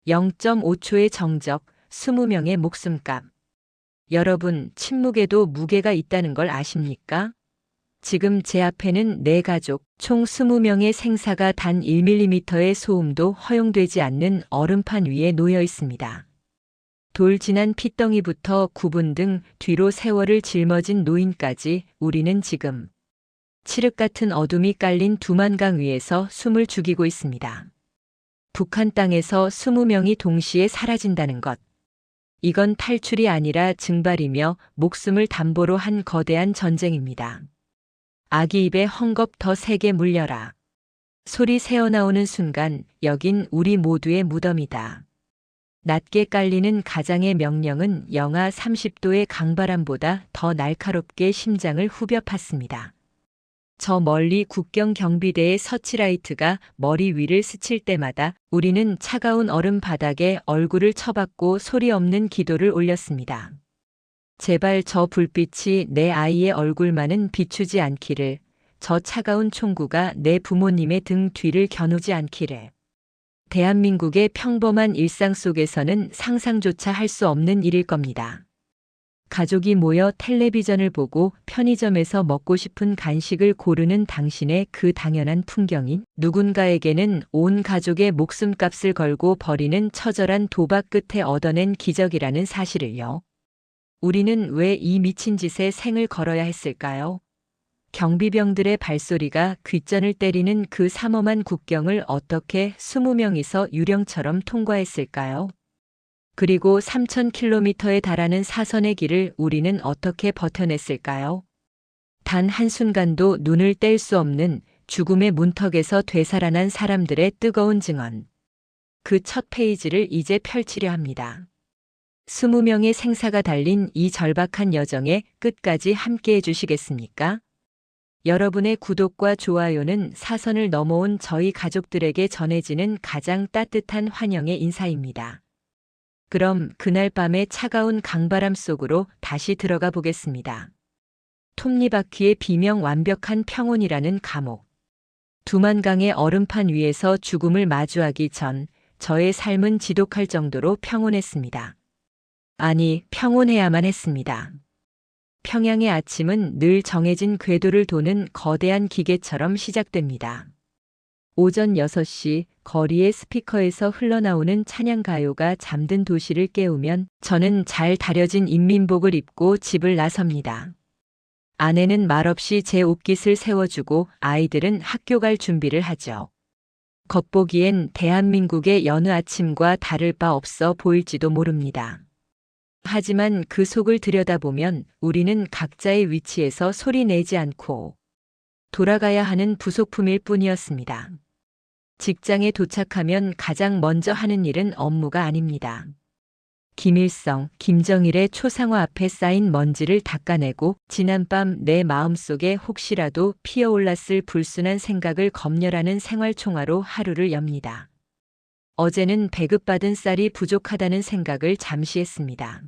0.5초의 정적, 20명의 목숨값. 여러분, 침묵에도 무게가 있다는 걸 아십니까? 지금 제 앞에는 내 가족, 총 20명의 생사가 단 1mm의 소음도 허용되지 않는 얼음판 위에 놓여 있습니다. 돌 지난 핏덩이부터 구분 등 뒤로 세월을 짊어진 노인까지 우리는 지금 칠흑 같은 어둠이 깔린 두만강 위에서 숨을 죽이고 있습니다. 북한 땅에서 20명이 동시에 사라진다는 것. 이건 탈출이 아니라 증발이며 목숨을 담보로 한 거대한 전쟁입니다. 아기 입에 헝겊 더 세게 물려라. 소리 새어나오는 순간 여긴 우리 모두의 무덤이다. 낮게 깔리는 가장의 명령은 영하 30도의 강바람보다 더 날카롭게 심장을 후벼 팠습니다. 저 멀리 국경 경비대의 서치라이트가 머리 위를 스칠 때마다 우리는 차가운 얼음 바닥에 얼굴을 처박고 소리 없는 기도를 올렸습니다. 제발 저 불빛이 내 아이의 얼굴만은 비추지 않기를, 저 차가운 총구가 내 부모님의 등 뒤를 겨누지 않기를. 대한민국의 평범한 일상 속에서는 상상조차 할 수 없는 일일 겁니다. 가족이 모여 텔레비전을 보고 편의점에서 먹고 싶은 간식을 고르는 당신의 그 당연한 풍경이 누군가에게는 온 가족의 목숨값을 걸고 버리는 처절한 도박 끝에 얻어낸 기적이라는 사실을요. 우리는 왜 이 미친 짓에 생을 걸어야 했을까요? 경비병들의 발소리가 귓전을 때리는 그 삼엄한 국경을 어떻게 20명이서 유령처럼 통과했을까요? 그리고 3,000km에 달하는 사선의 길을 우리는 어떻게 버텨냈을까요? 단 한순간도 눈을 뗄 수 없는 죽음의 문턱에서 되살아난 사람들의 뜨거운 증언. 그 첫 페이지를 이제 펼치려 합니다. 20명의 생사가 달린 이 절박한 여정에 끝까지 함께해 주시겠습니까? 여러분의 구독과 좋아요는 사선을 넘어온 저희 가족들에게 전해지는 가장 따뜻한 환영의 인사입니다. 그럼 그날 밤의 차가운 강바람 속으로 다시 들어가 보겠습니다. 톱니바퀴의 비명 완벽한 평온이라는 감옥. 두만강의 얼음판 위에서 죽음을 마주하기 전 저의 삶은 지독할 정도로 평온했습니다. 아니, 평온해야만 했습니다. 평양의 아침은 늘 정해진 궤도를 도는 거대한 기계처럼 시작됩니다. 오전 6시 거리의 스피커에서 흘러나오는 찬양가요가 잠든 도시를 깨우면 저는 잘 다려진 인민복을 입고 집을 나섭니다. 아내는 말없이 제 옷깃을 세워주고 아이들은 학교 갈 준비를 하죠. 겉보기엔 대한민국의 여느 아침과 다를 바 없어 보일지도 모릅니다. 하지만 그 속을 들여다보면 우리는 각자의 위치에서 소리 내지 않고 돌아가야 하는 부속품일 뿐이었습니다. 직장에 도착하면 가장 먼저 하는 일은 업무가 아닙니다. 김일성, 김정일의 초상화 앞에 쌓인 먼지를 닦아내고 지난밤 내 마음속에 혹시라도 피어올랐을 불순한 생각을 검열하는 생활총화로 하루를 엽니다. 어제는 배급받은 쌀이 부족하다는 생각을 잠시 했습니다.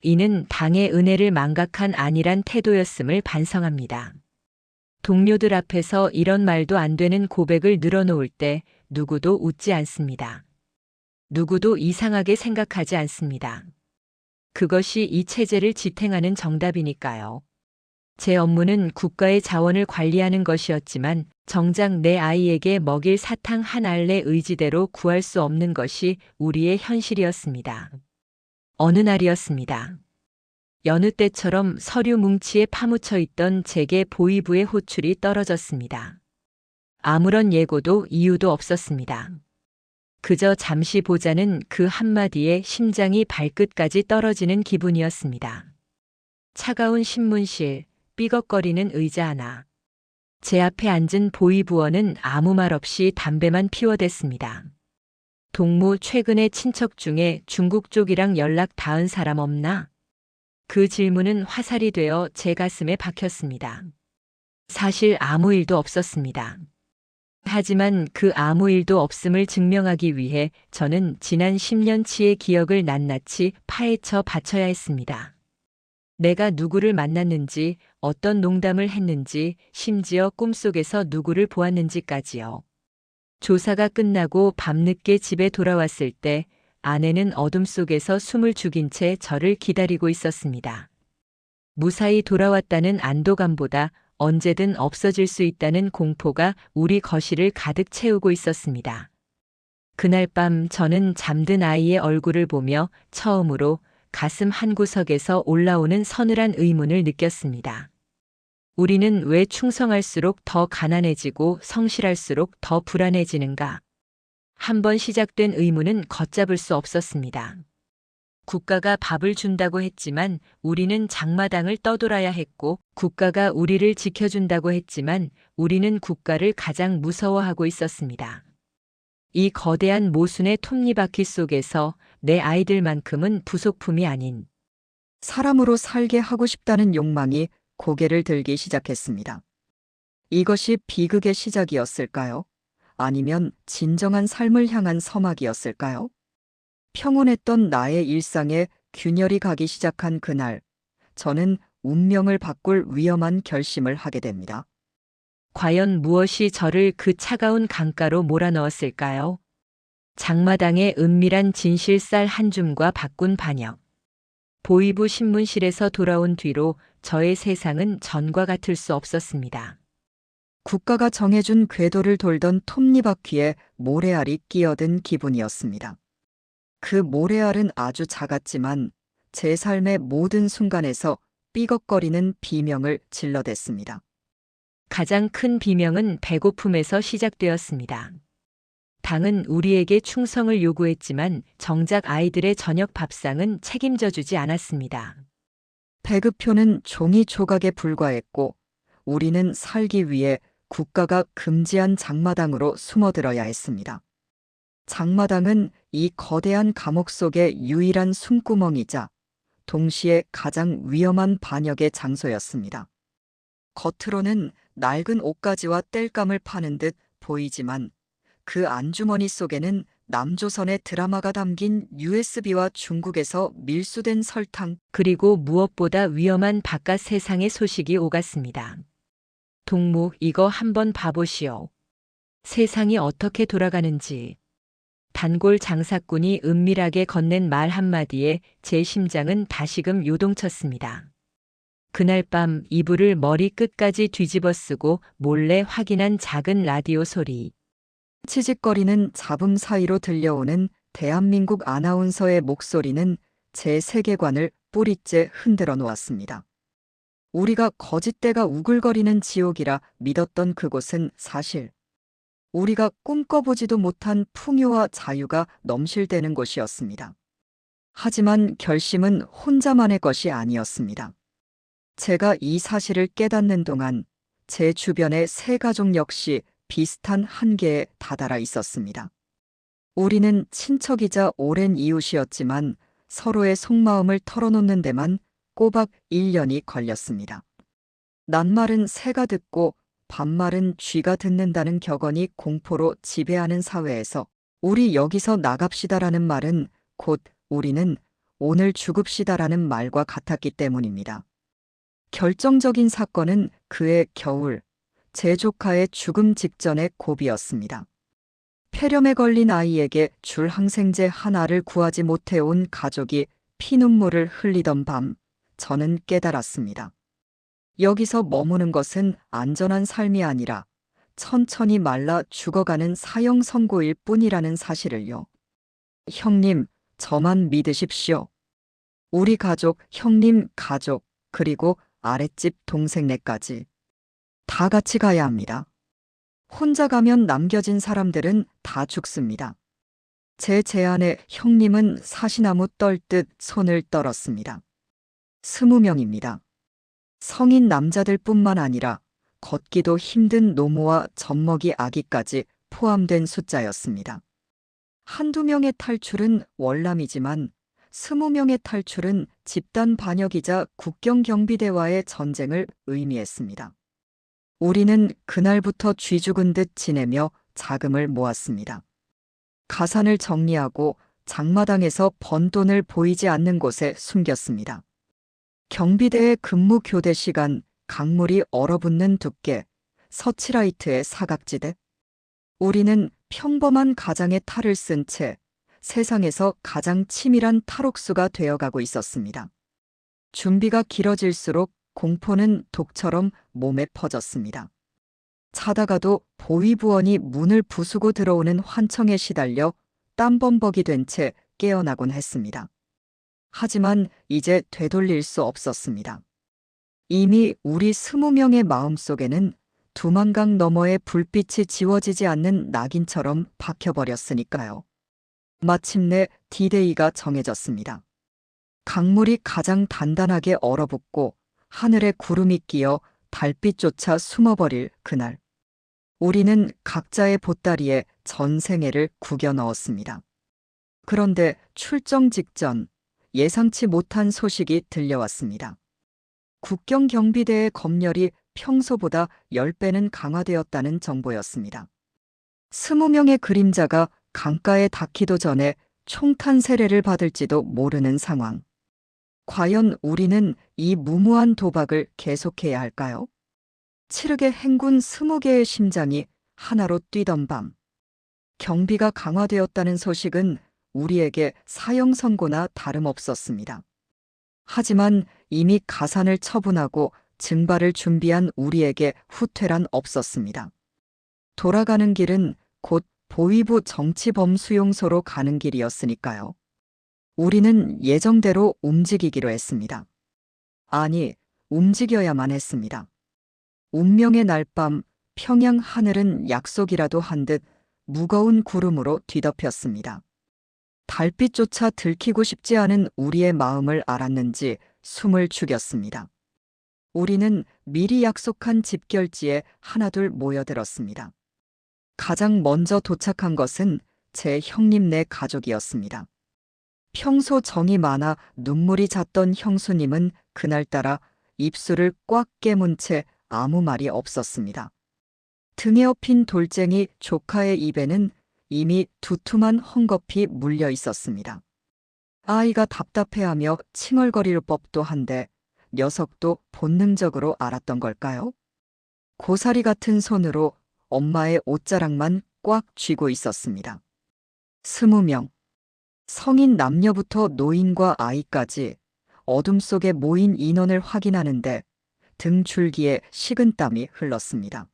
이는 당의 은혜를 망각한 안일한 태도였음을 반성합니다. 동료들 앞에서 이런 말도 안 되는 고백을 늘어놓을 때 누구도 웃지 않습니다. 누구도 이상하게 생각하지 않습니다. 그것이 이 체제를 지탱하는 정답이니까요. 제 업무는 국가의 자원을 관리하는 것이었지만 정작 내 아이에게 먹일 사탕 한 알의 의지대로 구할 수 없는 것이 우리의 현실이었습니다. 어느 날이었습니다. 여느 때처럼 서류 뭉치에 파묻혀 있던 제게 보위부의 호출이 떨어졌습니다. 아무런 예고도 이유도 없었습니다. 그저 잠시 보자는 그 한마디에 심장이 발끝까지 떨어지는 기분이었습니다. 차가운 신문실, 삐걱거리는 의자 하나. 제 앞에 앉은 보위부원은 아무 말 없이 담배만 피워댔습니다. 동무 최근에 친척 중에 중국 쪽이랑 연락 닿은 사람 없나? 그 질문은 화살이 되어 제 가슴에 박혔습니다. 사실 아무 일도 없었습니다. 하지만 그 아무 일도 없음을 증명하기 위해 저는 지난 10년치의 기억을 낱낱이 파헤쳐 바쳐야 했습니다. 내가 누구를 만났는지, 어떤 농담을 했는지, 심지어 꿈속에서 누구를 보았는지까지요. 조사가 끝나고 밤늦게 집에 돌아왔을 때 아내는 어둠 속에서 숨을 죽인 채 저를 기다리고 있었습니다. 무사히 돌아왔다는 안도감보다 언제든 없어질 수 있다는 공포가 우리 거실을 가득 채우고 있었습니다. 그날 밤 저는 잠든 아이의 얼굴을 보며 처음으로 가슴 한구석에서 올라오는 서늘한 의문을 느꼈습니다. 우리는 왜 충성할수록 더 가난해지고 성실할수록 더 불안해지는가? 한번 시작된 의문은 걷잡을 수 없었습니다. 국가가 밥을 준다고 했지만 우리는 장마당을 떠돌아야 했고, 국가가 우리를 지켜준다고 했지만 우리는 국가를 가장 무서워하고 있었습니다. 이 거대한 모순의 톱니바퀴 속에서 내 아이들만큼은 부속품이 아닌 사람으로 살게 하고 싶다는 욕망이 고개를 들기 시작했습니다. 이것이 비극의 시작이었을까요? 아니면 진정한 삶을 향한 서막이었을까요? 평온했던 나의 일상에 균열이 가기 시작한 그날, 저는 운명을 바꿀 위험한 결심을 하게 됩니다. 과연 무엇이 저를 그 차가운 강가로 몰아넣었을까요? 장마당의 은밀한 진실쌀 한 줌과 바꾼 반역. 보이부 신문실에서 돌아온 뒤로 저의 세상은 전과 같을 수 없었습니다. 국가가 정해준 궤도를 돌던 톱니바퀴에 모래알이 끼어든 기분이었습니다. 그 모래알은 아주 작았지만 제 삶의 모든 순간에서 삐걱거리는 비명을 질러댔습니다. 가장 큰 비명은 배고픔에서 시작되었습니다. 당은 우리에게 충성을 요구했지만 정작 아이들의 저녁 밥상은 책임져 주지 않았습니다. 배급표는 종이 조각에 불과했고 우리는 살기 위해 국가가 금지한 장마당으로 숨어들어야 했습니다. 장마당은 이 거대한 감옥 속의 유일한 숨구멍이자 동시에 가장 위험한 반역의 장소였습니다. 겉으로는 낡은 옷가지와 땔감을 파는 듯 보이지만 그 안주머니 속에는 남조선의 드라마가 담긴 USB와 중국에서 밀수된 설탕, 그리고 무엇보다 위험한 바깥 세상의 소식이 오갔습니다. 동무, 이거 한번 봐보시오. 세상이 어떻게 돌아가는지. 단골 장사꾼이 은밀하게 건넨 말 한마디에 제 심장은 다시금 요동쳤습니다. 그날 밤 이불을 머리 끝까지 뒤집어 쓰고 몰래 확인한 작은 라디오 소리. 치직거리는 잡음 사이로 들려오는 대한민국 아나운서의 목소리는 제 세계관을 뿌리째 흔들어 놓았습니다. 우리가 거짓대가 우글거리는 지옥이라 믿었던 그곳은 사실 우리가 꿈꿔보지도 못한 풍요와 자유가 넘실대는 곳이었습니다. 하지만 결심은 혼자만의 것이 아니었습니다. 제가 이 사실을 깨닫는 동안 제 주변의 세 가족 역시 비슷한 한계에 다다라 있었습니다. 우리는 친척이자 오랜 이웃이었지만 서로의 속마음을 털어놓는 데만 꼬박 1년이 걸렸습니다. 낱말은 새가 듣고 반말은 쥐가 듣는다는 격언이 공포로 지배하는 사회에서 우리 여기서 나갑시다라는 말은 곧 우리는 오늘 죽읍시다라는 말과 같았기 때문입니다. 결정적인 사건은 그해 겨울, 제 조카의 죽음 직전의 고비였습니다. 폐렴에 걸린 아이에게 줄 항생제 하나를 구하지 못해온 가족이 피눈물을 흘리던 밤, 저는 깨달았습니다. 여기서 머무는 것은 안전한 삶이 아니라 천천히 말라 죽어가는 사형 선고일 뿐이라는 사실을요. 형님, 저만 믿으십시오. 우리 가족, 형님 가족, 그리고 아랫집 동생네까지 다 같이 가야 합니다. 혼자 가면 남겨진 사람들은 다 죽습니다. 제 제안에 형님은 사시나무 떨듯 손을 떨었습니다. 20명입니다. 성인 남자들뿐만 아니라 걷기도 힘든 노모와 젖먹이 아기까지 포함된 숫자였습니다. 한두 명의 탈출은 월남이지만 20명의 탈출은 집단 반역이자 국경경비대와의 전쟁을 의미했습니다. 우리는 그날부터 쥐 죽은 듯 지내며 자금을 모았습니다. 가산을 정리하고 장마당에서 번 돈을 보이지 않는 곳에 숨겼습니다. 경비대의 근무 교대 시간, 강물이 얼어붙는 두께, 서치라이트의 사각지대. 우리는 평범한 가장의 탈을 쓴 채 세상에서 가장 치밀한 탈옥수가 되어가고 있었습니다. 준비가 길어질수록 공포는 독처럼 몸에 퍼졌습니다. 자다가도 보위부원이 문을 부수고 들어오는 환청에 시달려 땀범벅이 된 채 깨어나곤 했습니다. 하지만 이제 되돌릴 수 없었습니다. 이미 우리 20명의 마음속에는 두만강 너머의 불빛이 지워지지 않는 낙인처럼 박혀버렸으니까요. 마침내 디데이가 정해졌습니다. 강물이 가장 단단하게 얼어붙고 하늘에 구름이 끼어 달빛조차 숨어버릴 그날. 우리는 각자의 보따리에 전생애를 구겨 넣었습니다. 그런데 출정 직전 예상치 못한 소식이 들려왔습니다. 국경경비대의 검열이 평소보다 10배는 강화되었다는 정보였습니다. 20명의 그림자가 강가에 닿기도 전에 총탄 세례를 받을지도 모르는 상황. 과연 우리는 이 무모한 도박을 계속해야 할까요? 칠흑의 행군 20개의 심장이 하나로 뛰던 밤. 경비가 강화되었다는 소식은 우리에게 사형 선고나 다름없었습니다. 하지만 이미 가산을 처분하고 증발을 준비한 우리에게 후퇴란 없었습니다. 돌아가는 길은 곧 보위부 정치범수용소로 가는 길이었으니까요. 우리는 예정대로 움직이기로 했습니다. 아니, 움직여야만 했습니다. 운명의 날밤 평양 하늘은 약속이라도 한 듯 무거운 구름으로 뒤덮였습니다. 달빛조차 들키고 싶지 않은 우리의 마음을 알았는지 숨을 죽였습니다. 우리는 미리 약속한 집결지에 하나둘 모여들었습니다. 가장 먼저 도착한 것은 제 형님네 가족이었습니다. 평소 정이 많아 눈물이 잤던 형수님은 그날따라 입술을 꽉 깨문 채 아무 말이 없었습니다. 등에 업힌 돌쟁이 조카의 입에는 이미 두툼한 헝겊이 물려 있었습니다. 아이가 답답해하며 칭얼거릴 법도 한데 녀석도 본능적으로 알았던 걸까요? 고사리 같은 손으로 엄마의 옷자락만 꽉 쥐고 있었습니다. 20명. 성인 남녀부터 노인과 아이까지 어둠 속에 모인 인원을 확인하는데 등 줄기에 식은땀이 흘렀습니다.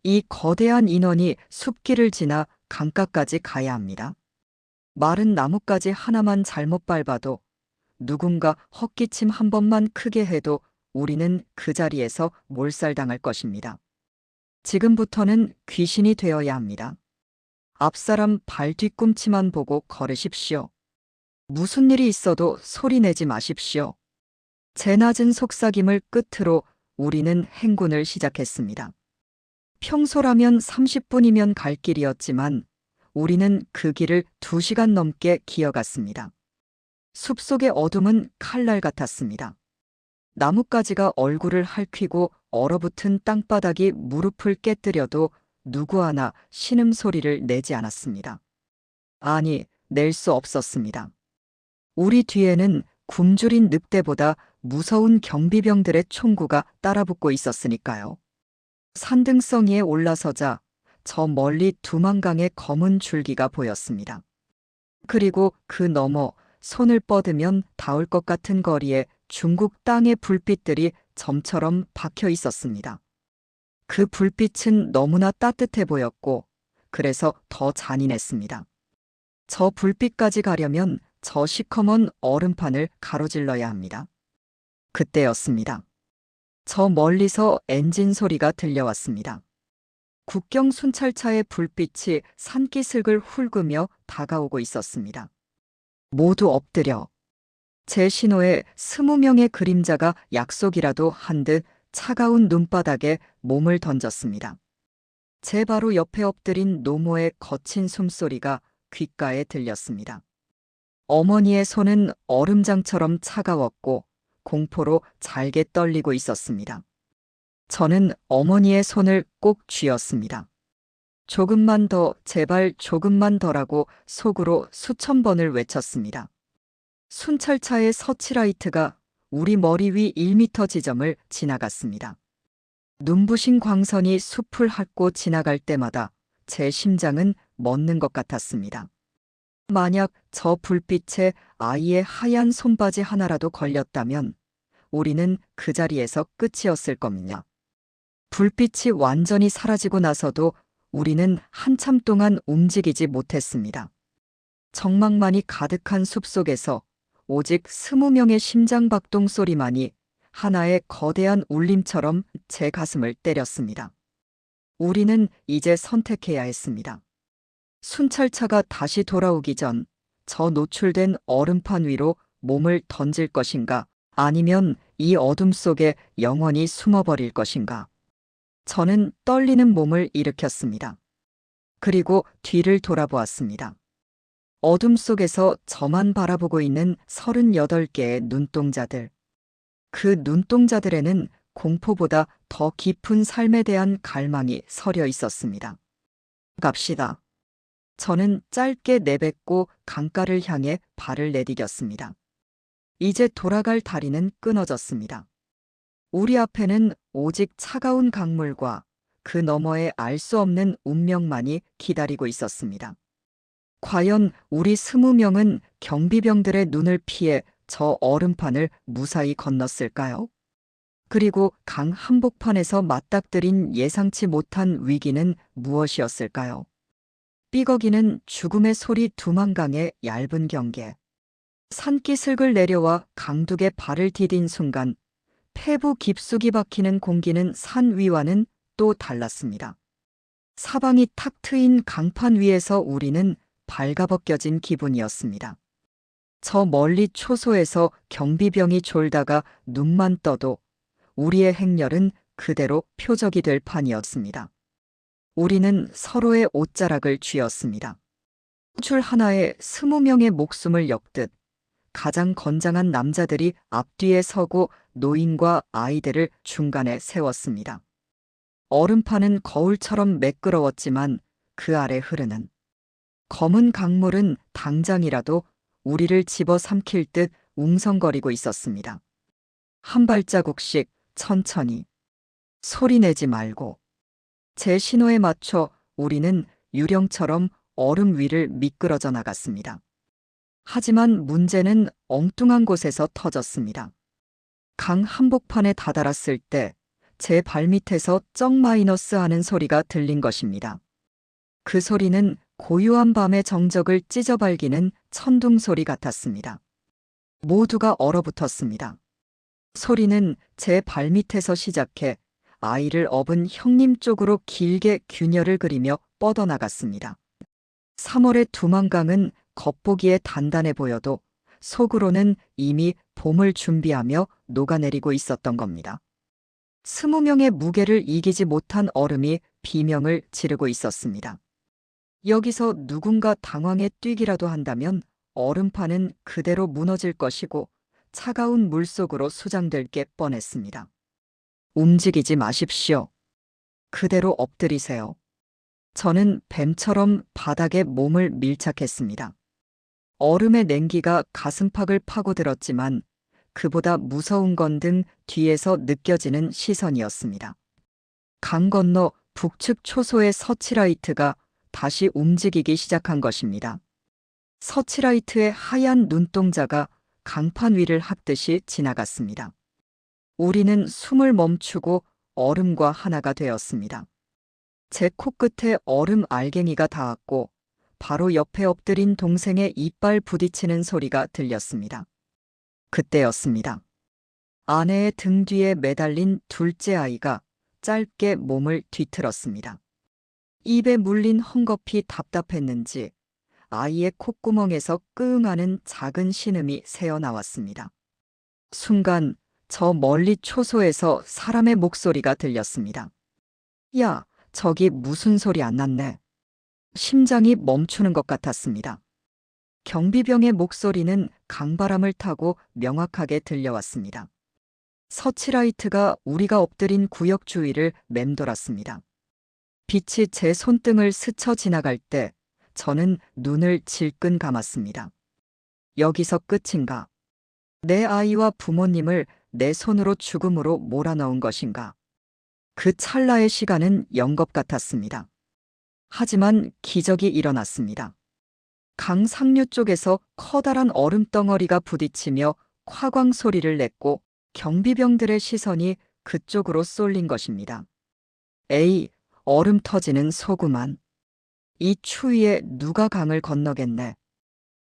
이 거대한 인원이 숲길을 지나 강가까지 가야 합니다. 마른 나뭇가지 하나만 잘못 밟아도 누군가 헛기침 한 번만 크게 해도 우리는 그 자리에서 몰살당할 것입니다. 지금부터는 귀신이 되어야 합니다. 앞사람 발 뒤꿈치만 보고 걸으십시오. 무슨 일이 있어도 소리 내지 마십시오. 제 낮은 속삭임을 끝으로 우리는 행군을 시작했습니다. 평소라면 30분이면 갈 길이었지만 우리는 그 길을 2시간 넘게 기어갔습니다. 숲속의 어둠은 칼날 같았습니다. 나뭇가지가 얼굴을 핥히고 얼어붙은 땅바닥이 무릎을 깨뜨려도 누구 하나 신음소리를 내지 않았습니다. 아니, 낼 수 없었습니다. 우리 뒤에는 굶주린 늑대보다 무서운 경비병들의 총구가 따라붙고 있었으니까요. 산등성이에 올라서자 저 멀리 두만강의 검은 줄기가 보였습니다. 그리고 그 너머 손을 뻗으면 닿을 것 같은 거리에 중국 땅의 불빛들이 점처럼 박혀 있었습니다. 그 불빛은 너무나 따뜻해 보였고 그래서 더 잔인했습니다. 저 불빛까지 가려면 저 시커먼 얼음판을 가로질러야 합니다. 그때였습니다. 저 멀리서 엔진 소리가 들려왔습니다. 국경 순찰차의 불빛이 산기슭을 훑으며 다가오고 있었습니다. 모두 엎드려. 제 신호에 20명의 그림자가 약속이라도 한 듯 차가운 눈바닥에 몸을 던졌습니다. 제 바로 옆에 엎드린 노모의 거친 숨소리가 귓가에 들렸습니다. 어머니의 손은 얼음장처럼 차가웠고 공포로 잘게 떨리고 있었습니다. 저는 어머니의 손을 꼭 쥐었습니다. 조금만 더, 제발 조금만 더라고 속으로 수천 번을 외쳤습니다. 순찰차의 서치라이트가 우리 머리 위 1m 지점을 지나갔습니다. 눈부신 광선이 숲을 핥고 지나갈 때마다 제 심장은 멎는 것 같았습니다. 만약 저 불빛에 아이의 하얀 손바지 하나라도 걸렸다면 우리는 그 자리에서 끝이었을 겁니다. 불빛이 완전히 사라지고 나서도 우리는 한참 동안 움직이지 못했습니다. 정막만이 가득한 숲속에서 오직 20명의 심장박동 소리만이 하나의 거대한 울림처럼 제 가슴을 때렸습니다. 우리는 이제 선택해야 했습니다. 순찰차가 다시 돌아오기 전 저 노출된 얼음판 위로 몸을 던질 것인가, 아니면 이 어둠 속에 영원히 숨어버릴 것인가. 저는 떨리는 몸을 일으켰습니다. 그리고 뒤를 돌아보았습니다. 어둠 속에서 저만 바라보고 있는 38개의 눈동자들. 그 눈동자들에는 공포보다 더 깊은 삶에 대한 갈망이 서려 있었습니다. 갑시다. 저는 짧게 내뱉고 강가를 향해 발을 내디뎠습니다. 이제 돌아갈 다리는 끊어졌습니다. 우리 앞에는 오직 차가운 강물과 그 너머에 알 수 없는 운명만이 기다리고 있었습니다. 과연 우리 20명은 경비병들의 눈을 피해 저 얼음판을 무사히 건넜을까요? 그리고 강 한복판에서 맞닥뜨린 예상치 못한 위기는 무엇이었을까요? 삐걱이는 죽음의 소리 두만강의 얇은 경계. 산기슭을 내려와 강둑에 발을 디딘 순간 폐부 깊숙이 박히는 공기는 산 위와는 또 달랐습니다. 사방이 탁 트인 강판 위에서 우리는 발가벗겨진 기분이었습니다. 저 멀리 초소에서 경비병이 졸다가 눈만 떠도 우리의 행렬은 그대로 표적이 될 판이었습니다. 우리는 서로의 옷자락을 쥐었습니다. 줄 하나에 20명의 목숨을 엮듯 가장 건장한 남자들이 앞뒤에 서고 노인과 아이들을 중간에 세웠습니다. 얼음판은 거울처럼 매끄러웠지만 그 아래 흐르는 검은 강물은 당장이라도 우리를 집어삼킬 듯 웅성거리고 있었습니다. 한 발자국씩 천천히, 소리내지 말고. 제 신호에 맞춰 우리는 유령처럼 얼음 위를 미끄러져 나갔습니다. 하지만 문제는 엉뚱한 곳에서 터졌습니다. 강 한복판에 다다랐을 때 제 발밑에서 쩍 마이너스 하는 소리가 들린 것입니다. 그 소리는 고요한 밤의 정적을 찢어발기는 천둥 소리 같았습니다. 모두가 얼어붙었습니다. 소리는 제 발밑에서 시작해 아이를 업은 형님 쪽으로 길게 균열을 그리며 뻗어나갔습니다. 3월의 두만강은 겉보기에 단단해 보여도 속으로는 이미 봄을 준비하며 녹아내리고 있었던 겁니다. 20명의 무게를 이기지 못한 얼음이 비명을 지르고 있었습니다. 여기서 누군가 당황해 뛰기라도 한다면 얼음판은 그대로 무너질 것이고 차가운 물속으로 수장될 게 뻔했습니다. 움직이지 마십시오. 그대로 엎드리세요. 저는 뱀처럼 바닥에 몸을 밀착했습니다. 얼음의 냉기가 가슴팍을 파고들었지만 그보다 무서운 건 등 뒤에서 느껴지는 시선이었습니다. 강 건너 북측 초소의 서치라이트가 다시 움직이기 시작한 것입니다. 서치라이트의 하얀 눈동자가 강판 위를 핫듯이 지나갔습니다. 우리는 숨을 멈추고 얼음과 하나가 되었습니다. 제 코끝에 얼음 알갱이가 닿았고 바로 옆에 엎드린 동생의 이빨 부딪히는 소리가 들렸습니다. 그때였습니다. 아내의 등 뒤에 매달린 둘째 아이가 짧게 몸을 뒤틀었습니다. 입에 물린 헝겊이 답답했는지 아이의 콧구멍에서 끙하는 작은 신음이 새어나왔습니다. 순간 저 멀리 초소에서 사람의 목소리가 들렸습니다. 야, 저기 무슨 소리 안 났네. 심장이 멈추는 것 같았습니다. 경비병의 목소리는 강바람을 타고 명확하게 들려왔습니다. 서치라이트가 우리가 엎드린 구역 주위를 맴돌았습니다. 빛이 제 손등을 스쳐 지나갈 때 저는 눈을 질끈 감았습니다. 여기서 끝인가? 내 아이와 부모님을 내 손으로 죽음으로 몰아넣은 것인가? 그 찰나의 시간은 영겁 같았습니다. 하지만 기적이 일어났습니다. 강 상류 쪽에서 커다란 얼음덩어리가 부딪히며 화광 소리를 냈고 경비병들의 시선이 그쪽으로 쏠린 것입니다. 에이, 얼음 터지는 소구만. 이 추위에 누가 강을 건너겠네.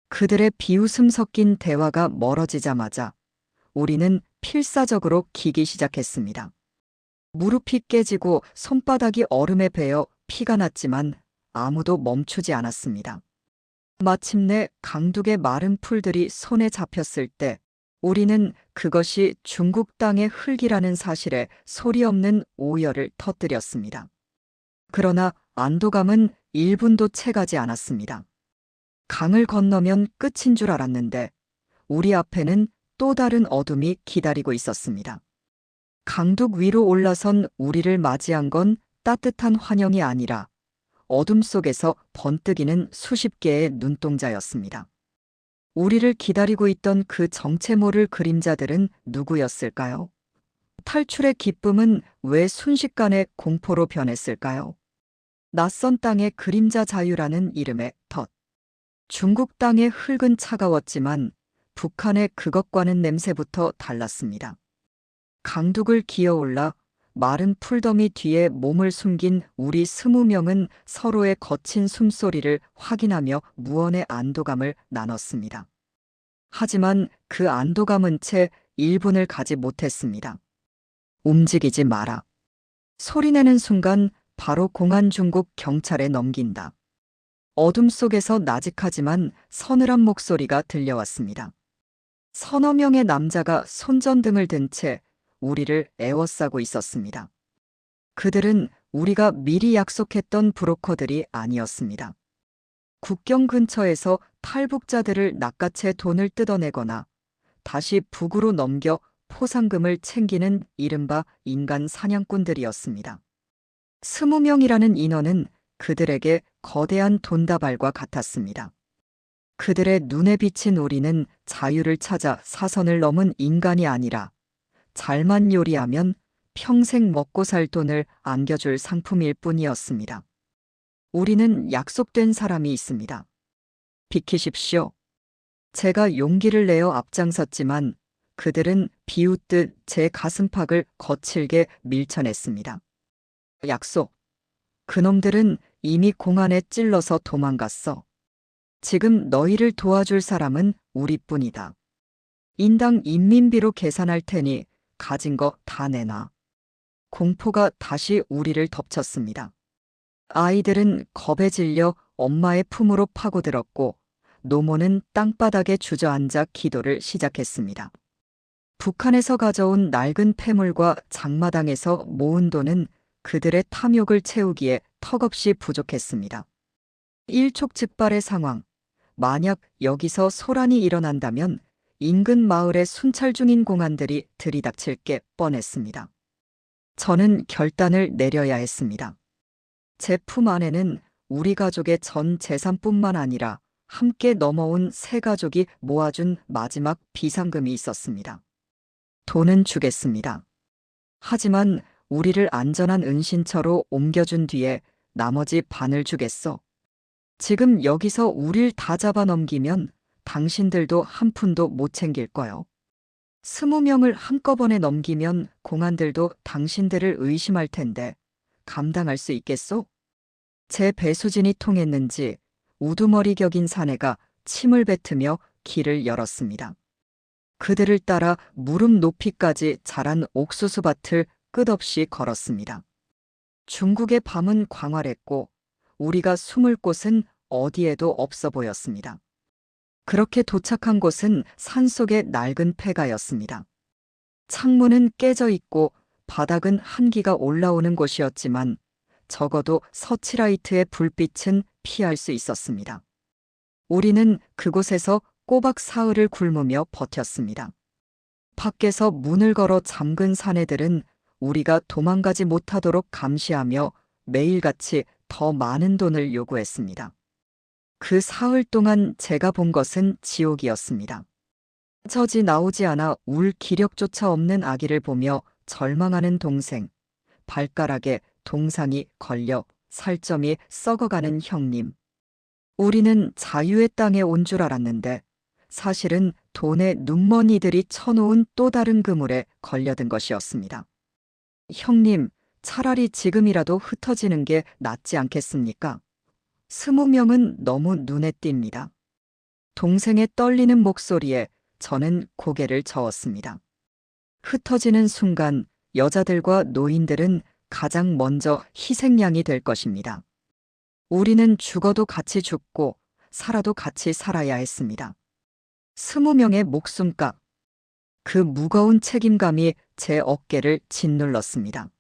그들의 비웃음 섞인 대화가 멀어지자마자 우리는 필사적으로 기기 시작했습니다. 무릎이 깨지고 손바닥이 얼음에 베어 피가 났지만 아무도 멈추지 않았습니다. 마침내 강둑의 마른 풀들이 손에 잡혔을 때 우리는 그것이 중국 땅의 흙이라는 사실에 소리 없는 오열을 터뜨렸습니다. 그러나 안도감은 1분도 채가지 않았습니다. 강을 건너면 끝인 줄 알았는데 우리 앞에는 또 다른 어둠이 기다리고 있었습니다. 강둑 위로 올라선 우리를 맞이한 건 따뜻한 환영이 아니라 어둠 속에서 번뜩이는 수십 개의 눈동자였습니다. 우리를 기다리고 있던 그 정체 모를 그림자들은 누구였을까요? 탈출의 기쁨은 왜 순식간에 공포로 변했을까요? 낯선 땅의 그림자 자유라는 이름의 덫. 중국 땅의 흙은 차가웠지만 북한의 그것과는 냄새부터 달랐습니다. 강둑을 기어올라 마른 풀더미 뒤에 몸을 숨긴 우리 20명은 서로의 거친 숨소리를 확인하며 무언의 안도감을 나눴습니다. 하지만 그 안도감은 채 1분을 가지 못했습니다. 움직이지 마라. 소리내는 순간 바로 공안 중국 경찰에 넘긴다. 어둠 속에서 나직하지만 서늘한 목소리가 들려왔습니다. 서너 명의 남자가 손전등을 든 채 우리를 애워싸고 있었습니다. 그들은 우리가 미리 약속했던 브로커들이 아니었습니다. 국경 근처에서 탈북자들을 낚아채 돈을 뜯어내거나 다시 북으로 넘겨 포상금을 챙기는 이른바 인간 사냥꾼들이었습니다. 20명이라는 인원은 그들에게 거대한 돈다발과 같았습니다. 그들의 눈에 비친 우리는 자유를 찾아 사선을 넘은 인간이 아니라 잘만 요리하면 평생 먹고 살 돈을 안겨줄 상품일 뿐이었습니다. 우리는 약속된 사람이 있습니다. 비키십시오. 제가 용기를 내어 앞장섰지만 그들은 비웃듯 제 가슴팍을 거칠게 밀쳐냈습니다. 약속. 그놈들은 이미 공안에 찔러서 도망갔어. 지금 너희를 도와줄 사람은 우리뿐이다. 인당 인민비로 계산할 테니 가진 거 다 내놔. 공포가 다시 우리를 덮쳤습니다. 아이들은 겁에 질려 엄마의 품으로 파고들었고 노모는 땅바닥에 주저앉아 기도를 시작했습니다. 북한에서 가져온 낡은 폐물과 장마당에서 모은 돈은 그들의 탐욕을 채우기에 턱없이 부족했습니다. 일촉즉발의 상황. 만약 여기서 소란이 일어난다면 인근 마을의 순찰 중인 공안들이 들이닥칠 게 뻔했습니다. 저는 결단을 내려야 했습니다. 제 품 안에는 우리 가족의 전 재산뿐만 아니라 함께 넘어온 세 가족이 모아준 마지막 비상금이 있었습니다. 돈은 주겠습니다. 하지만 우리를 안전한 은신처로 옮겨준 뒤에 나머지 반을 주겠어. 지금 여기서 우릴 다 잡아 넘기면 당신들도 한 푼도 못 챙길 거요. 20명을 한꺼번에 넘기면 공안들도 당신들을 의심할 텐데 감당할 수 있겠소? 제 배수진이 통했는지 우두머리 격인 사내가 침을 뱉으며 길을 열었습니다. 그들을 따라 무릎 높이까지 자란 옥수수밭을 끝없이 걸었습니다. 중국의 밤은 광활했고 우리가 숨을 곳은 어디에도 없어 보였습니다. 그렇게 도착한 곳은 산속의 낡은 폐가였습니다. 창문은 깨져 있고 바닥은 한기가 올라오는 곳이었지만 적어도 서치라이트의 불빛은 피할 수 있었습니다. 우리는 그곳에서 꼬박 사흘을 굶으며 버텼습니다. 밖에서 문을 걸어 잠근 사내들은 우리가 도망가지 못하도록 감시하며 매일같이 더 많은 돈을 요구했습니다. 그 사흘 동안 제가 본 것은 지옥이었습니다. 저지 나오지 않아 울 기력조차 없는 아기를 보며 절망하는 동생, 발가락에 동상이 걸려 살점이 썩어가는 형님. 우리는 자유의 땅에 온 줄 알았는데 사실은 돈에 눈먼 이들이 쳐놓은 또 다른 그물에 걸려든 것이었습니다. 형님, 차라리 지금이라도 흩어지는 게 낫지 않겠습니까? 20명은 너무 눈에 띕니다. 동생의 떨리는 목소리에 저는 고개를 저었습니다. 흩어지는 순간 여자들과 노인들은 가장 먼저 희생양이 될 것입니다. 우리는 죽어도 같이 죽고 살아도 같이 살아야 했습니다. 20명의 목숨값. 그 무거운 책임감이 제 어깨를 짓눌렀습니다.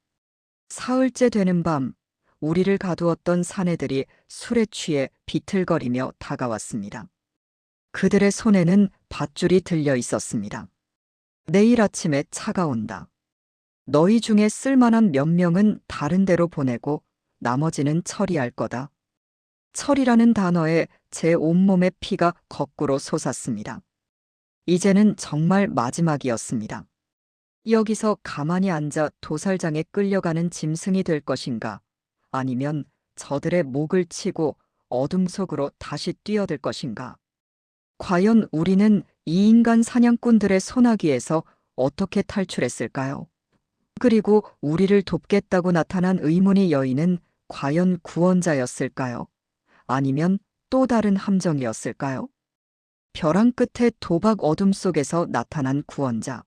사흘째 되는 밤, 우리를 가두었던 사내들이 술에 취해 비틀거리며 다가왔습니다. 그들의 손에는 밧줄이 들려 있었습니다. 내일 아침에 차가 온다. 너희 중에 쓸만한 몇 명은 다른 데로 보내고 나머지는 처리할 거다. 처리라는 단어에 제 온몸의 피가 거꾸로 솟았습니다. 이제는 정말 마지막이었습니다. 여기서 가만히 앉아 도살장에 끌려가는 짐승이 될 것인가, 아니면 저들의 목을 치고 어둠 속으로 다시 뛰어들 것인가. 과연 우리는 이 인간 사냥꾼들의 소나기에서 어떻게 탈출했을까요? 그리고 우리를 돕겠다고 나타난 의문의 여인은 과연 구원자였을까요? 아니면 또 다른 함정이었을까요? 벼랑 끝에 도박 어둠 속에서 나타난 구원자.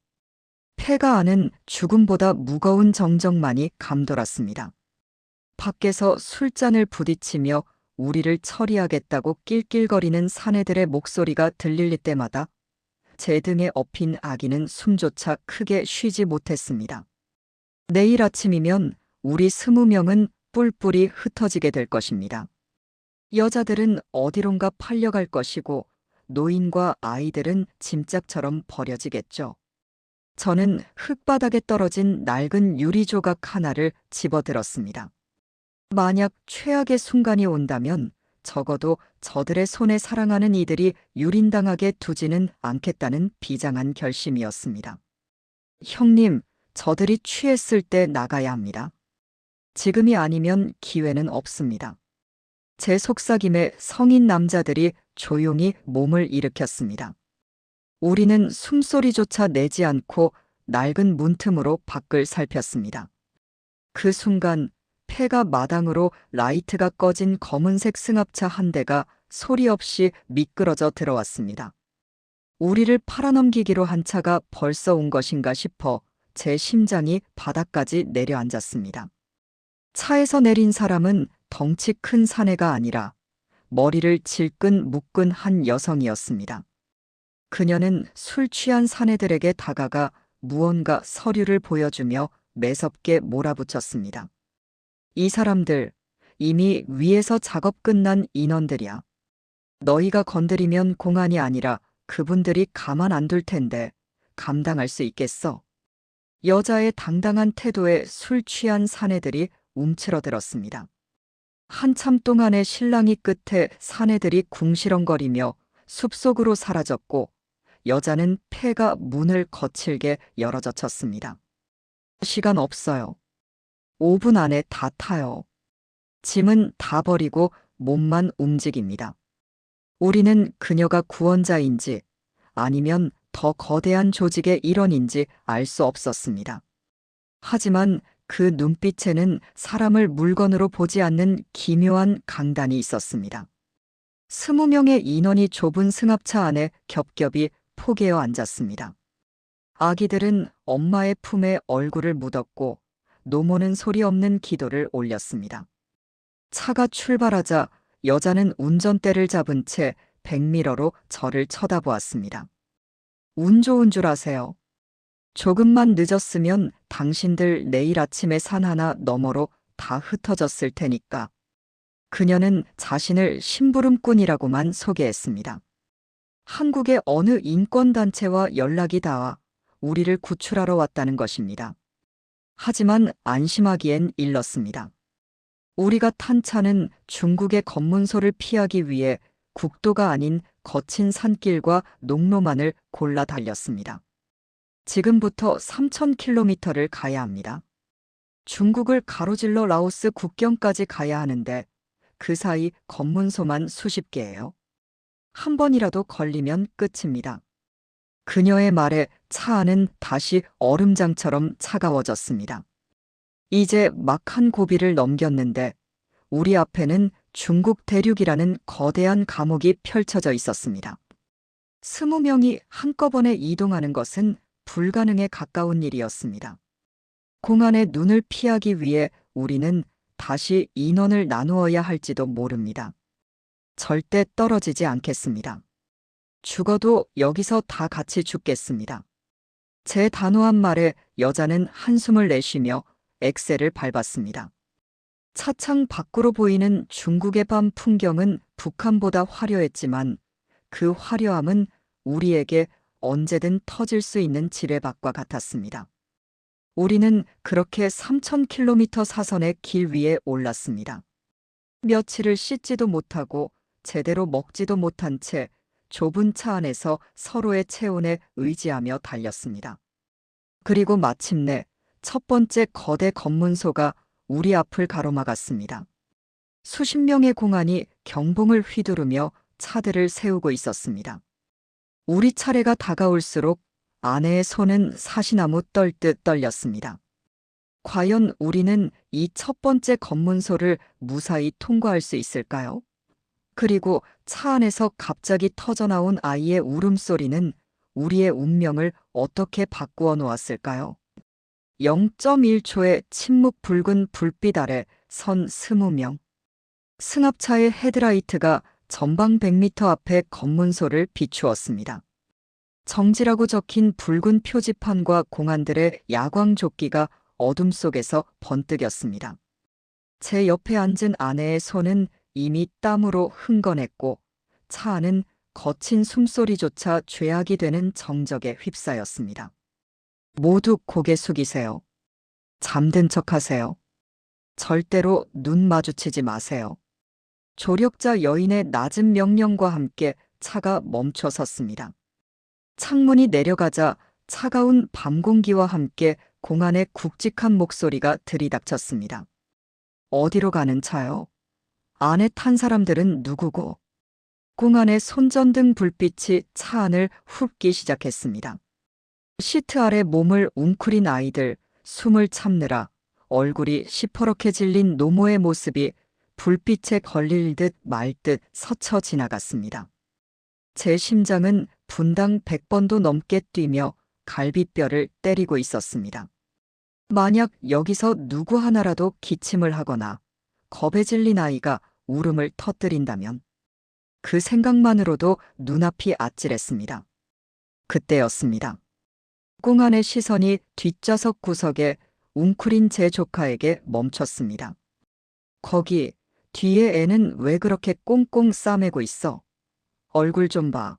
폐가 안은 죽음보다 무거운 정적만이 감돌았습니다. 밖에서 술잔을 부딪히며 우리를 처리하겠다고 낄낄거리는 사내들의 목소리가 들릴 때마다 제 등에 엎인 아기는 숨조차 크게 쉬지 못했습니다. 내일 아침이면 우리 20명은 뿔뿔이 흩어지게 될 것입니다. 여자들은 어디론가 팔려갈 것이고 노인과 아이들은 짐짝처럼 버려지겠죠. 저는 흙바닥에 떨어진 낡은 유리 조각 하나를 집어들었습니다. 만약 최악의 순간이 온다면 적어도 저들의 손에 사랑하는 이들이 유린당하게 두지는 않겠다는 비장한 결심이었습니다. 형님, 저들이 취했을 때 나가야 합니다. 지금이 아니면 기회는 없습니다. 제 속삭임에 성인 남자들이 조용히 몸을 일으켰습니다. 우리는 숨소리조차 내지 않고 낡은 문틈으로 밖을 살폈습니다. 그 순간 폐가 마당으로 라이트가 꺼진 검은색 승합차 한 대가 소리 없이 미끄러져 들어왔습니다. 우리를 팔아넘기기로 한 차가 벌써 온 것인가 싶어 제 심장이 바닥까지 내려앉았습니다. 차에서 내린 사람은 덩치 큰 사내가 아니라 머리를 질끈 묶은 한 여성이었습니다. 그녀는 술 취한 사내들에게 다가가 무언가 서류를 보여주며 매섭게 몰아붙였습니다. 이 사람들, 이미 위에서 작업 끝난 인원들이야. 너희가 건드리면 공안이 아니라 그분들이 가만 안 둘 텐데 감당할 수 있겠어? 여자의 당당한 태도에 술 취한 사내들이 움츠러들었습니다. 한참 동안의 실랑이 끝에 사내들이 궁시렁거리며 숲속으로 사라졌고 여자는 폐가 문을 거칠게 열어젖혔습니다. 시간 없어요. 5분 안에 다 타요. 짐은 다 버리고 몸만 움직입니다. 우리는 그녀가 구원자인지 아니면 더 거대한 조직의 일원인지 알 수 없었습니다. 하지만 그 눈빛에는 사람을 물건으로 보지 않는 기묘한 강단이 있었습니다. 20명의 인원이 좁은 승합차 안에 겹겹이 포개어 앉았습니다. 아기들은 엄마의 품에 얼굴을 묻었고 노모는 소리 없는 기도를 올렸습니다. 차가 출발하자 여자는 운전대를 잡은 채 백미러로 저를 쳐다보았습니다. 운 좋은 줄 아세요. 조금만 늦었으면 당신들 내일 아침에 산 하나 너머로 다 흩어졌을 테니까. 그녀는 자신을 심부름꾼이라고만 소개했습니다. 한국의 어느 인권단체와 연락이 닿아 우리를 구출하러 왔다는 것입니다. 하지만 안심하기엔 일렀습니다. 우리가 탄 차는 중국의 검문소를 피하기 위해 국도가 아닌 거친 산길과 농로만을 골라 달렸습니다. 지금부터 3,000km를 가야 합니다. 중국을 가로질러 라오스 국경까지 가야 하는데 그 사이 검문소만 수십 개예요. 한 번이라도 걸리면 끝입니다. 그녀의 말에 차 안은 다시 얼음장처럼 차가워졌습니다. 이제 막 한 고비를 넘겼는데 우리 앞에는 중국 대륙이라는 거대한 감옥이 펼쳐져 있었습니다. 20명이 한꺼번에 이동하는 것은 불가능에 가까운 일이었습니다. 공안의 눈을 피하기 위해 우리는 다시 인원을 나누어야 할지도 모릅니다. 절대 떨어지지 않겠습니다. 죽어도 여기서 다 같이 죽겠습니다. 제 단호한 말에 여자는 한숨을 내쉬며 엑셀을 밟았습니다. 차창 밖으로 보이는 중국의 밤 풍경은 북한보다 화려했지만 그 화려함은 우리에게 언제든 터질 수 있는 지뢰밭과 같았습니다. 우리는 그렇게 3,000km 사선의 길 위에 올랐습니다. 며칠을 씻지도 못하고 제대로 먹지도 못한 채 좁은 차 안에서 서로의 체온에 의지하며 달렸습니다. 그리고 마침내 첫 번째 거대 검문소가 우리 앞을 가로막았습니다. 수십 명의 공안이 경봉을 휘두르며 차들을 세우고 있었습니다. 우리 차례가 다가올수록 아내의 손은 사시나무 떨듯 떨렸습니다. 과연 우리는 이 첫 번째 검문소를 무사히 통과할 수 있을까요? 그리고 차 안에서 갑자기 터져나온 아이의 울음소리는 우리의 운명을 어떻게 바꾸어 놓았을까요? 0.1초의 침묵 붉은 불빛 아래 선 20명. 승합차의 헤드라이트가 전방 100m 앞에 검문소를 비추었습니다. 정지라고 적힌 붉은 표지판과 공안들의 야광 조끼가 어둠 속에서 번뜩였습니다. 제 옆에 앉은 아내의 손은 이미 땀으로 흥건했고 차 안은 거친 숨소리조차 죄악이 되는 정적에 휩싸였습니다. 모두 고개 숙이세요. 잠든 척하세요. 절대로 눈 마주치지 마세요. 조력자 여인의 낮은 명령과 함께 차가 멈춰 섰습니다. 창문이 내려가자 차가운 밤 공기와 함께 공안의 굵직한 목소리가 들이닥쳤습니다. 어디로 가는 차요? 안에 탄 사람들은 누구고? 공안의 손전등 불빛이 차 안을 훑기 시작했습니다. 시트 아래 몸을 웅크린 아이들, 숨을 참느라 얼굴이 시퍼렇게 질린 노모의 모습이 불빛에 걸릴 듯 말 듯 스쳐 지나갔습니다. 제 심장은 분당 100번도 넘게 뛰며 갈비뼈를 때리고 있었습니다. 만약 여기서 누구 하나라도 기침을 하거나 겁에 질린 아이가 울음을 터뜨린다면 그 생각만으로도 눈앞이 아찔했습니다. 그때였습니다. 공안의 시선이 뒷좌석 구석에 웅크린 제 조카에게 멈췄습니다. 거기 뒤에 애는 왜 그렇게 꽁꽁 싸매고 있어? 얼굴 좀 봐.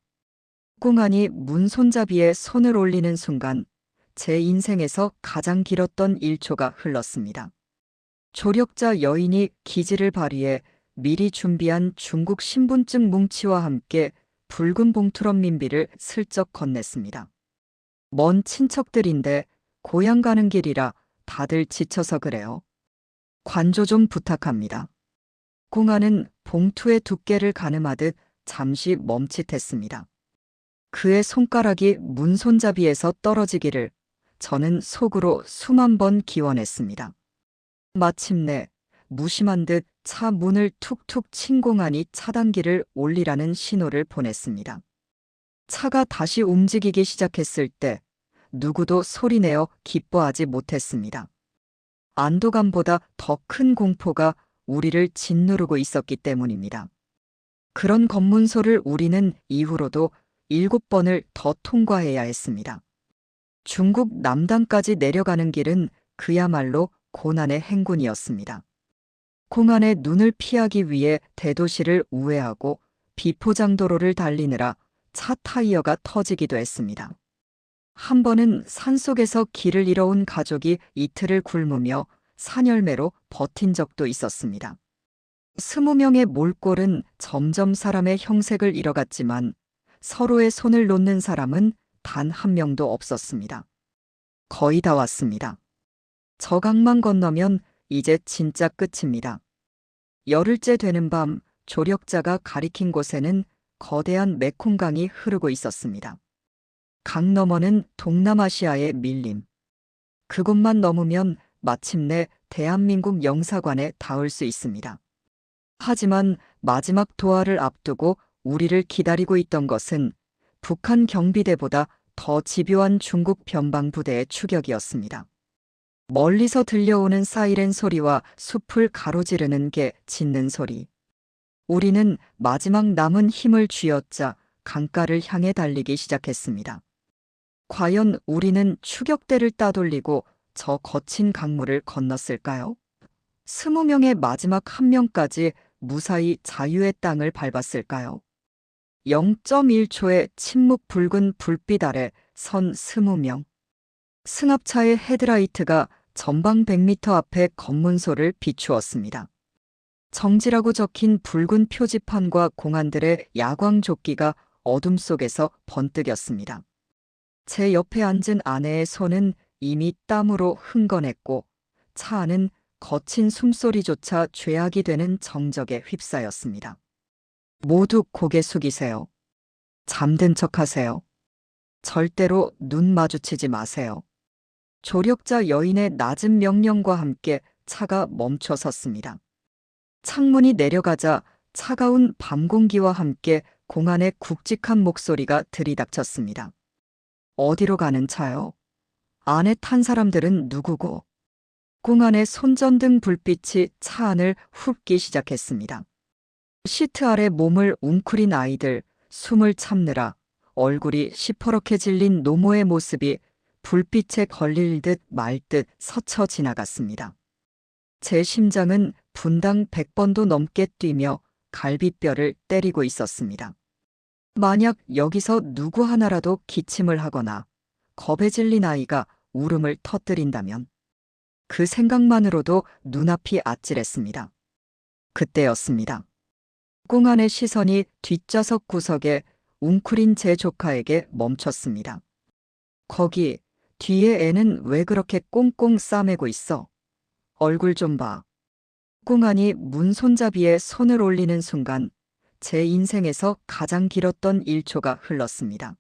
공안이 문 손잡이에 손을 올리는 순간 제 인생에서 가장 길었던 1초가 흘렀습니다. 조력자 여인이 기지를 발휘해 미리 준비한 중국 신분증 뭉치와 함께 붉은 봉투런 민비를 슬쩍 건넸습니다. 먼 친척들인데 고향 가는 길이라 다들 지쳐서 그래요. 관조 좀 부탁합니다. 공안은 봉투의 두께를 가늠하듯 잠시 멈칫했습니다. 그의 손가락이 문 손잡이에서 떨어지기를 저는 속으로 수만 번 기원했습니다. 마침내 무심한 듯 차 문을 툭툭 친 공안이 차단기를 올리라는 신호를 보냈습니다. 차가 다시 움직이기 시작했을 때 누구도 소리내어 기뻐하지 못했습니다. 안도감보다 더 큰 공포가 우리를 짓누르고 있었기 때문입니다. 그런 검문소를 우리는 이후로도 7번을 더 통과해야 했습니다. 중국 남단까지 내려가는 길은 그야말로 고난의 행군이었습니다. 공안의 눈을 피하기 위해 대도시를 우회하고 비포장도로를 달리느라 차 타이어가 터지기도 했습니다. 한 번은 산속에서 길을 잃어온 가족이 이틀을 굶으며 산열매로 버틴 적도 있었습니다. 20명의 몰골은 점점 사람의 형색을 잃어갔지만 서로의 손을 놓는 사람은 단 한 명도 없었습니다. 거의 다 왔습니다. 저강만 건너면 이제 진짜 끝입니다. 열흘째 되는 밤 조력자가 가리킨 곳에는 거대한 메콩강이 흐르고 있었습니다. 강 너머는 동남아시아의 밀림. 그곳만 넘으면 마침내 대한민국 영사관에 닿을 수 있습니다. 하지만 마지막 도하를 앞두고 우리를 기다리고 있던 것은 북한 경비대보다 더 집요한 중국 변방부대의 추격이었습니다. 멀리서 들려오는 사이렌 소리와 숲을 가로지르는 게 짖는 소리. 우리는 마지막 남은 힘을 쥐어짜 강가를 향해 달리기 시작했습니다. 과연 우리는 추격대를 따돌리고 저 거친 강물을 건넜을까요? 20명의 마지막 한 명까지 무사히 자유의 땅을 밟았을까요? 0.1초의 침묵 붉은 불빛 아래 선 20명. 승합차의 헤드라이트가 전방 100m 앞의 검문소를 비추었습니다. 정지라고 적힌 붉은 표지판과 공안들의 야광 조끼가 어둠 속에서 번뜩였습니다. 제 옆에 앉은 아내의 손은 이미 땀으로 흥건했고 차 안은 거친 숨소리조차 죄악이 되는 정적에 휩싸였습니다. 모두 고개 숙이세요. 잠든 척하세요. 절대로 눈 마주치지 마세요. 조력자 여인의 낮은 명령과 함께 차가 멈춰 섰습니다. 창문이 내려가자 차가운 밤 공기와 함께 공안의 굵직한 목소리가 들이닥쳤습니다. 어디로 가는 차요? 안에 탄 사람들은 누구고? 공안의 손전등 불빛이 차 안을 훑기 시작했습니다. 시트 아래 몸을 웅크린 아이들, 숨을 참느라 얼굴이 시퍼렇게 질린 노모의 모습이 불빛에 걸릴 듯 말 듯 스쳐 지나갔습니다. 제 심장은 분당 100번도 넘게 뛰며 갈비뼈를 때리고 있었습니다. 만약 여기서 누구 하나라도 기침을 하거나 겁에 질린 아이가 울음을 터뜨린다면 그 생각만으로도 눈앞이 아찔했습니다. 그때였습니다. 공안의 시선이 뒷좌석 구석에 웅크린 제 조카에게 멈췄습니다. 거기 뒤에 애는 왜 그렇게 꽁꽁 싸매고 있어? 얼굴 좀 봐. 공안이 문 손잡이에 손을 올리는 순간 제 인생에서 가장 길었던 1초가 흘렀습니다.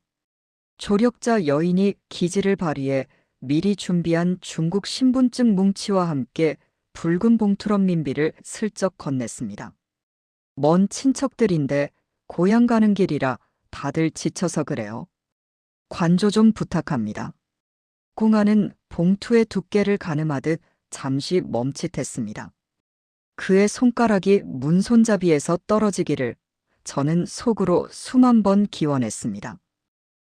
조력자 여인이 기지를 발휘해 미리 준비한 중국 신분증 뭉치와 함께 붉은 봉투런 민비를 슬쩍 건넸습니다. 먼 친척들인데 고향 가는 길이라 다들 지쳐서 그래요. 관조 좀 부탁합니다. 공안은 봉투의 두께를 가늠하듯 잠시 멈칫했습니다. 그의 손가락이 문 손잡이에서 떨어지기를 저는 속으로 수만 번 기원했습니다.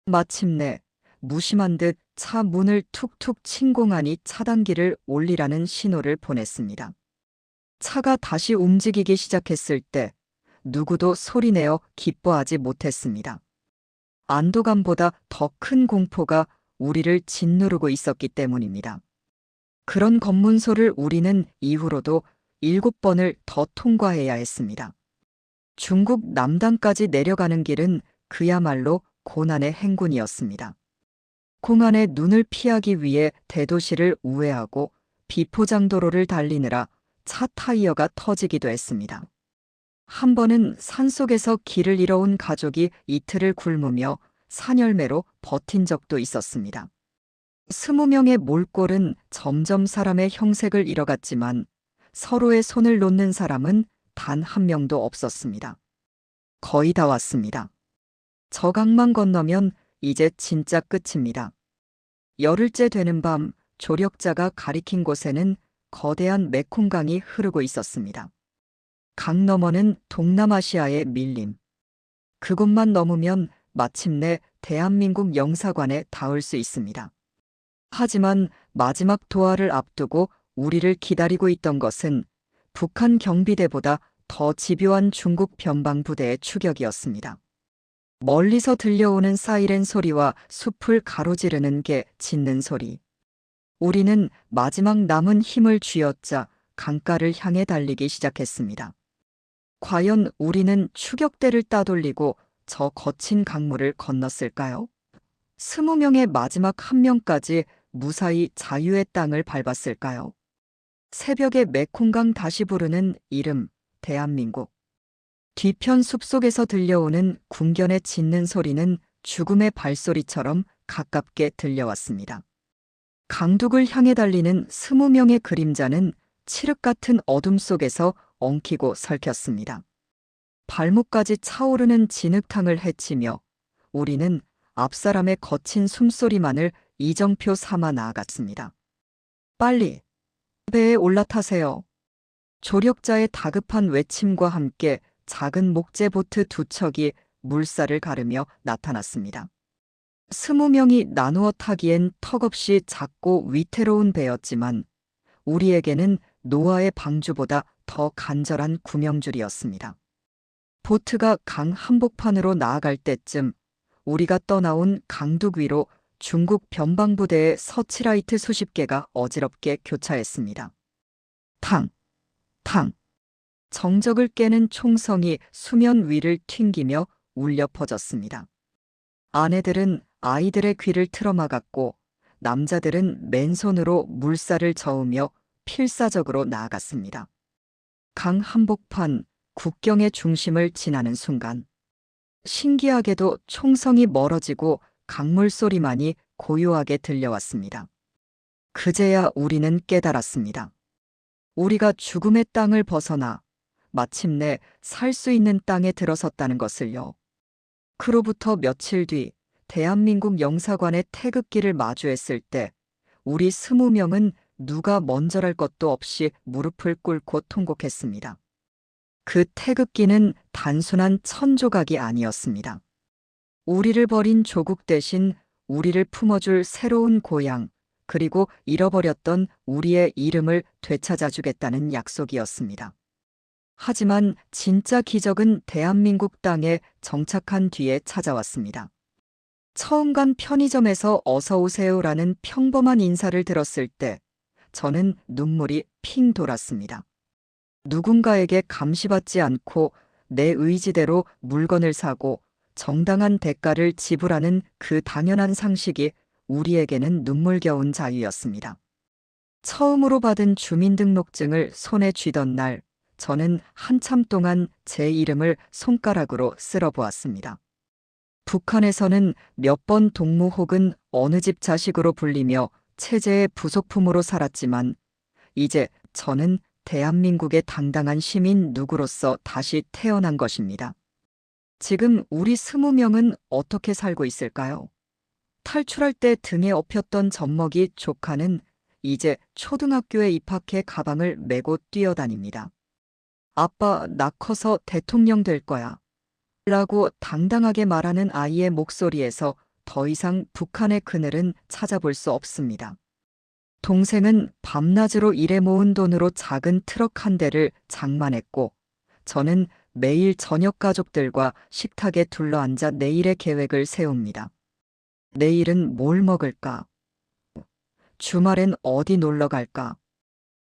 마침내 무심한 듯 차 문을 툭툭 친 공안이 차단기를 올리라는 신호를 보냈습니다. 차가 다시 움직이기 시작했을 때 누구도 소리내어 기뻐하지 못했습니다. 안도감보다 더 큰 공포가 우리를 짓누르고 있었기 때문입니다. 그런 검문소를 우리는 이후로도 7번을 더 통과해야 했습니다. 중국 남단까지 내려가는 길은 그야말로 고난의 행군이었습니다. 공안의 눈을 피하기 위해 대도시를 우회하고 비포장도로를 달리느라 차 타이어가 터지기도 했습니다. 한 번은 산속에서 길을 잃어온 가족이 이틀을 굶으며 산열매로 버틴 적도 있었습니다. 20명의 몰골은 점점 사람의 형색을 잃어갔지만 서로의 손을 놓는 사람은 단 한 명도 없었습니다. 거의 다 왔습니다. 저강만 건너면 이제 진짜 끝입니다. 열흘째 되는 밤 조력자가 가리킨 곳에는 거대한 메콩강이 흐르고 있었습니다. 강 너머는 동남아시아의 밀림. 그곳만 넘으면 마침내 대한민국 영사관에 닿을 수 있습니다. 하지만 마지막 도하를 앞두고 우리를 기다리고 있던 것은 북한 경비대보다 더 집요한 중국 변방부대의 추격이었습니다. 멀리서 들려오는 사이렌 소리와 숲을 가로지르는 게 짖는 소리. 우리는 마지막 남은 힘을 쥐어짜 강가를 향해 달리기 시작했습니다. 과연 우리는 추격대를 따돌리고 저 거친 강물을 건넜을까요? 20명의 마지막 한 명까지 무사히 자유의 땅을 밟았을까요? 새벽에 메콩강 다시 부르는 이름, 대한민국. 뒤편 숲속에서 들려오는 궁견의 짖는 소리는 죽음의 발소리처럼 가깝게 들려왔습니다. 강둑을 향해 달리는 20명의 그림자는 칠흑 같은 어둠 속에서 엉키고 설켰습니다. 발목까지 차오르는 진흙탕을 헤치며 우리는 앞사람의 거친 숨소리만을 이정표 삼아 나아갔습니다. 빨리 배에 올라타세요. 조력자의 다급한 외침과 함께 작은 목재 보트 두 척이 물살을 가르며 나타났습니다. 20명이 나누어 타기엔 턱없이 작고 위태로운 배였지만 우리에게는 노아의 방주보다 더 간절한 구명줄이었습니다. 보트가 강 한복판으로 나아갈 때쯤 우리가 떠나온 강둑 위로 중국 변방부대의 서치라이트 수십 개가 어지럽게 교차했습니다. 탕, 탕. 정적을 깨는 총성이 수면 위를 튕기며 울려 퍼졌습니다. 아내들은 아이들의 귀를 틀어막았고 남자들은 맨손으로 물살을 저으며 필사적으로 나아갔습니다. 강 한복판 국경의 중심을 지나는 순간 신기하게도 총성이 멀어지고 강물 소리만이 고요하게 들려왔습니다. 그제야 우리는 깨달았습니다. 우리가 죽음의 땅을 벗어나 마침내 살 수 있는 땅에 들어섰다는 것을요. 그로부터 며칠 뒤 대한민국 영사관의 태극기를 마주했을 때 우리 20명은 누가 먼저랄 것도 없이 무릎을 꿇고 통곡했습니다. 그 태극기는 단순한 천조각이 아니었습니다. 우리를 버린 조국 대신 우리를 품어줄 새로운 고향, 그리고 잃어버렸던 우리의 이름을 되찾아주겠다는 약속이었습니다. 하지만 진짜 기적은 대한민국 땅에 정착한 뒤에 찾아왔습니다. 처음 간 편의점에서 어서 오세요라는 평범한 인사를 들었을 때 저는 눈물이 핑 돌았습니다. 누군가에게 감시받지 않고 내 의지대로 물건을 사고 정당한 대가를 지불하는 그 당연한 상식이 우리에게는 눈물겨운 자유였습니다. 처음으로 받은 주민등록증을 손에 쥐던 날, 저는 한참 동안 제 이름을 손가락으로 쓸어보았습니다. 북한에서는 몇 번 동무 혹은 어느 집 자식으로 불리며 체제의 부속품으로 살았지만 이제 저는 대한민국의 당당한 시민 누구로서 다시 태어난 것입니다. 지금 우리 20명은 어떻게 살고 있을까요? 탈출할 때 등에 업혔던 젖먹이 조카는 이제 초등학교에 입학해 가방을 메고 뛰어다닙니다. 아빠, 나 커서 대통령 될 거야. 라고 당당하게 말하는 아이의 목소리에서 더 이상 북한의 그늘은 찾아볼 수 없습니다. 동생은 밤낮으로 일해 모은 돈으로 작은 트럭 한 대를 장만했고, 저는 매일 저녁 가족들과 식탁에 둘러앉아 내일의 계획을 세웁니다. 내일은 뭘 먹을까? 주말엔 어디 놀러 갈까?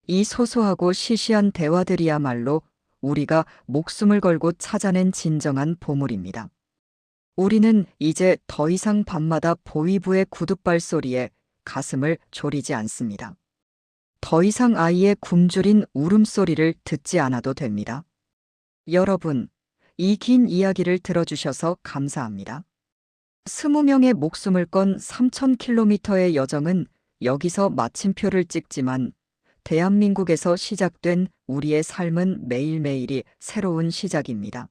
이 소소하고 시시한 대화들이야말로 우리가 목숨을 걸고 찾아낸 진정한 보물입니다. 우리는 이제 더 이상 밤마다 보위부의 구둣발 소리에 가슴을 졸이지 않습니다. 더 이상 아이의 굶주린 울음소리를 듣지 않아도 됩니다. 여러분, 이 긴 이야기를 들어주셔서 감사합니다. 20명의 목숨을 건 3000km의 여정은 여기서 마침표를 찍지만 대한민국에서 시작된 우리의 삶은 매일매일이 새로운 시작입니다.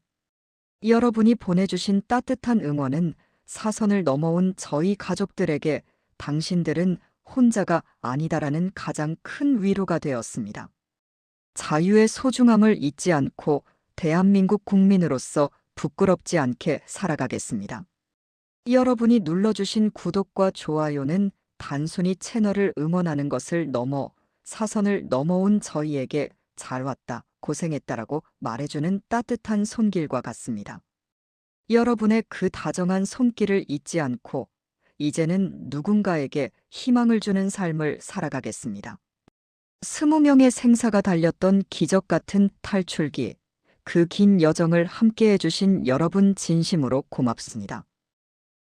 여러분이 보내주신 따뜻한 응원은 사선을 넘어온 저희 가족들에게 당신들은 혼자가 아니다라는 가장 큰 위로가 되었습니다. 자유의 소중함을 잊지 않고 대한민국 국민으로서 부끄럽지 않게 살아가겠습니다. 여러분이 눌러주신 구독과 좋아요는 단순히 채널을 응원하는 것을 넘어 사선을 넘어온 저희에게 잘 왔다, 고생했다라고 말해주는 따뜻한 손길과 같습니다. 여러분의 그 다정한 손길을 잊지 않고 이제는 누군가에게 희망을 주는 삶을 살아가겠습니다. 20명의 생사가 달렸던 기적 같은 탈출기, 그 긴 여정을 함께해 주신 여러분 진심으로 고맙습니다.